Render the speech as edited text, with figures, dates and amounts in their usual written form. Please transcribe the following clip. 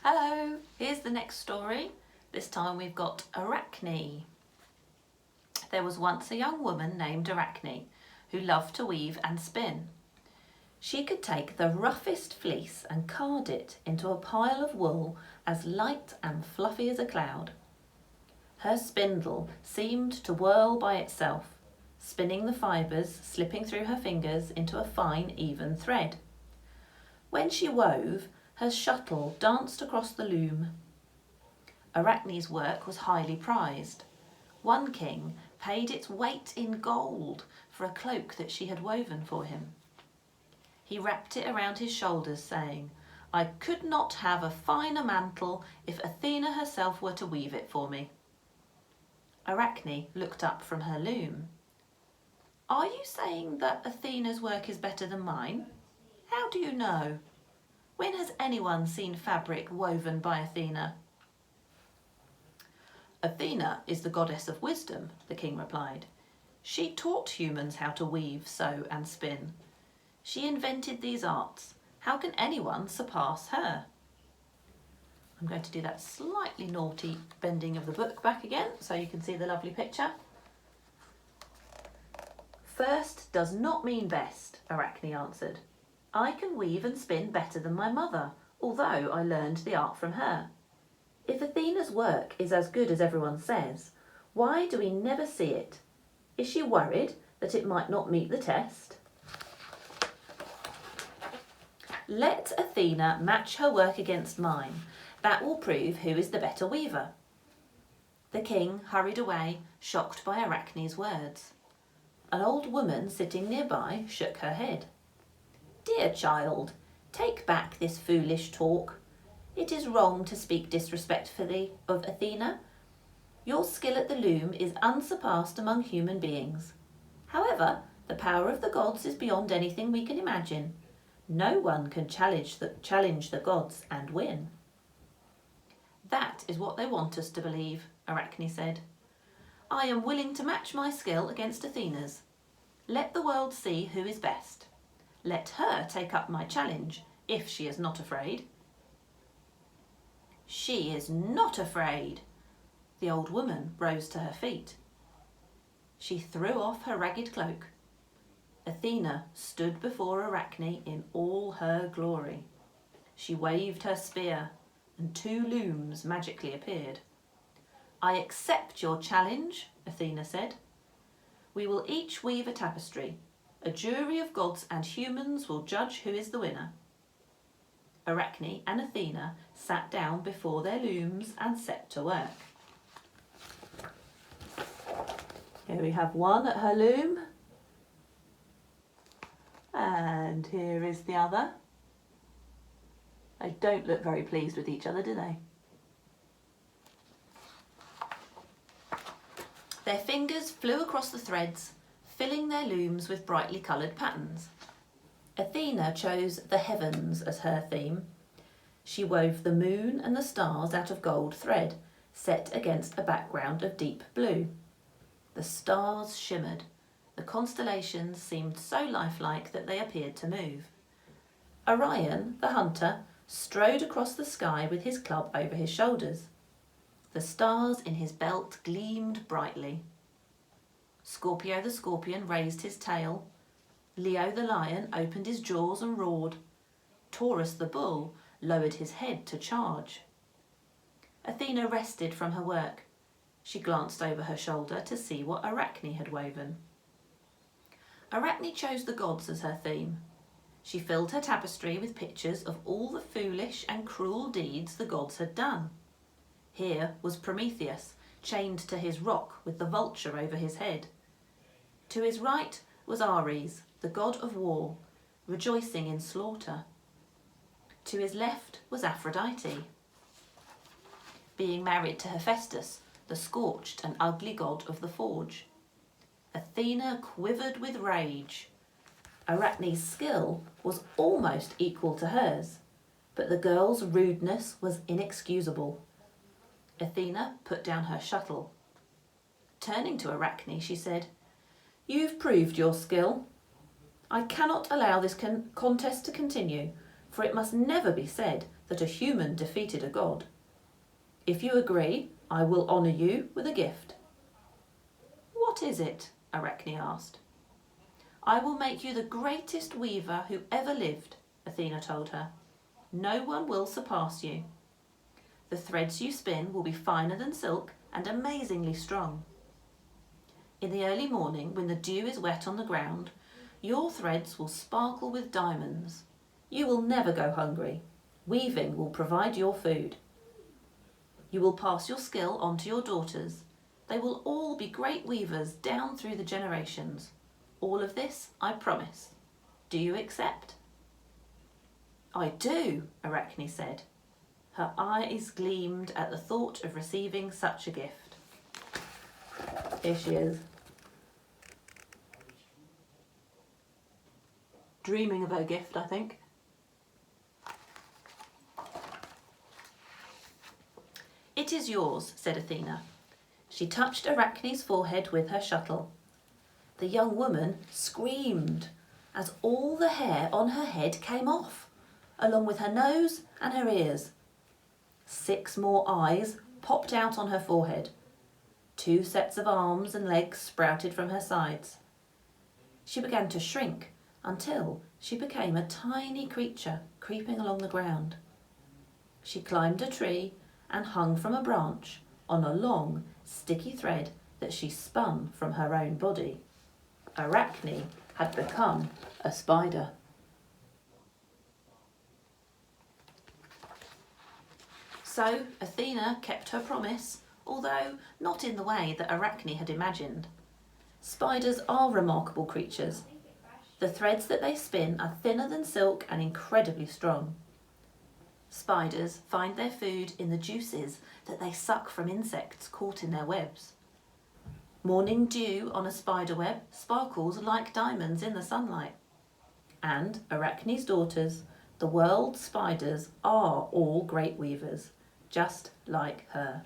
Hello, here's the next story. This time we've got Arachne. There was once a young woman named Arachne who loved to weave and spin. She could take the roughest fleece and card it into a pile of wool as light and fluffy as a cloud. Her spindle seemed to whirl by itself, spinning the fibres slipping through her fingers into a fine, even thread. When she wove, her shuttle danced across the loom. Arachne's work was highly prized. One king paid its weight in gold for a cloak that she had woven for him. He wrapped it around his shoulders, saying, "I could not have a finer mantle if Athena herself were to weave it for me." Arachne looked up from her loom. "Are you saying that Athena's work is better than mine? How do you know? When has anyone seen fabric woven by Athena?" "Athena is the goddess of wisdom," the king replied. "She taught humans how to weave, sew and spin. She invented these arts. How can anyone surpass her?" I'm going to do that slightly naughty bending of the book back again so you can see the lovely picture. "First does not mean best," Arachne answered. "I can weave and spin better than my mother, although I learned the art from her. If Athena's work is as good as everyone says, why do we never see it? Is she worried that it might not meet the test?" "Let Athena match her work against mine. That will prove who is the better weaver." The king hurried away, shocked by Arachne's words. An old woman sitting nearby shook her head. "Dear child, take back this foolish talk. It is wrong to speak disrespectfully of Athena. Your skill at the loom is unsurpassed among human beings. However, the power of the gods is beyond anything we can imagine. No one can challenge the gods and win." "That is what they want us to believe," Arachne said. "I am willing to match my skill against Athena's. Let the world see who is best. Let her take up my challenge, if she is not afraid." "She is not afraid." The old woman rose to her feet. She threw off her ragged cloak. Athena stood before Arachne in all her glory. She waved her spear, and 2 looms magically appeared. "I accept your challenge," Athena said. "We will each weave a tapestry. A jury of gods and humans will judge who is the winner." Arachne and Athena sat down before their looms and set to work. Here we have one at her loom. And here is the other. They don't look very pleased with each other, do they? Their fingers flew across the threads, filling their looms with brightly coloured patterns. Athena chose the heavens as her theme. She wove the moon and the stars out of gold thread, set against a background of deep blue. The stars shimmered. The constellations seemed so lifelike that they appeared to move. Orion, the hunter, strode across the sky with his club over his shoulders. The stars in his belt gleamed brightly. Scorpio the scorpion raised his tail. Leo the lion opened his jaws and roared. Taurus the bull lowered his head to charge. Athena rested from her work. She glanced over her shoulder to see what Arachne had woven. Arachne chose the gods as her theme. She filled her tapestry with pictures of all the foolish and cruel deeds the gods had done. Here was Prometheus, chained to his rock with the vulture over his head. To his right was Ares, the god of war, rejoicing in slaughter. To his left was Aphrodite, being married to Hephaestus, the scorched and ugly god of the forge. Athena quivered with rage. Arachne's skill was almost equal to hers, but the girl's rudeness was inexcusable. Athena put down her shuttle. Turning to Arachne, she said, "You've proved your skill. I cannot allow this contest to continue, for it must never be said that a human defeated a god. If you agree, I will honour you with a gift." "What is it?" Arachne asked. "I will make you the greatest weaver who ever lived," Athena told her. "No one will surpass you. The threads you spin will be finer than silk and amazingly strong. In the early morning, when the dew is wet on the ground, your threads will sparkle with diamonds. You will never go hungry. Weaving will provide your food. You will pass your skill on to your daughters. They will all be great weavers down through the generations. All of this I promise. Do you accept?" "I do," Arachne said. Her eyes gleamed at the thought of receiving such a gift. Here she is, dreaming of her gift, I think. "It is yours," said Athena. She touched Arachne's forehead with her shuttle. The young woman screamed as all the hair on her head came off, along with her nose and her ears. 6 more eyes popped out on her forehead. 2 sets of arms and legs sprouted from her sides. She began to shrink until she became a tiny creature creeping along the ground. She climbed a tree and hung from a branch on a long, sticky thread that she spun from her own body. Arachne had become a spider. So Athena kept her promise, although not in the way that Arachne had imagined. Spiders are remarkable creatures. The threads that they spin are thinner than silk and incredibly strong. Spiders find their food in the juices that they suck from insects caught in their webs. Morning dew on a spider web sparkles like diamonds in the sunlight. And Arachne's daughters, the world's spiders, are all great weavers, just like her.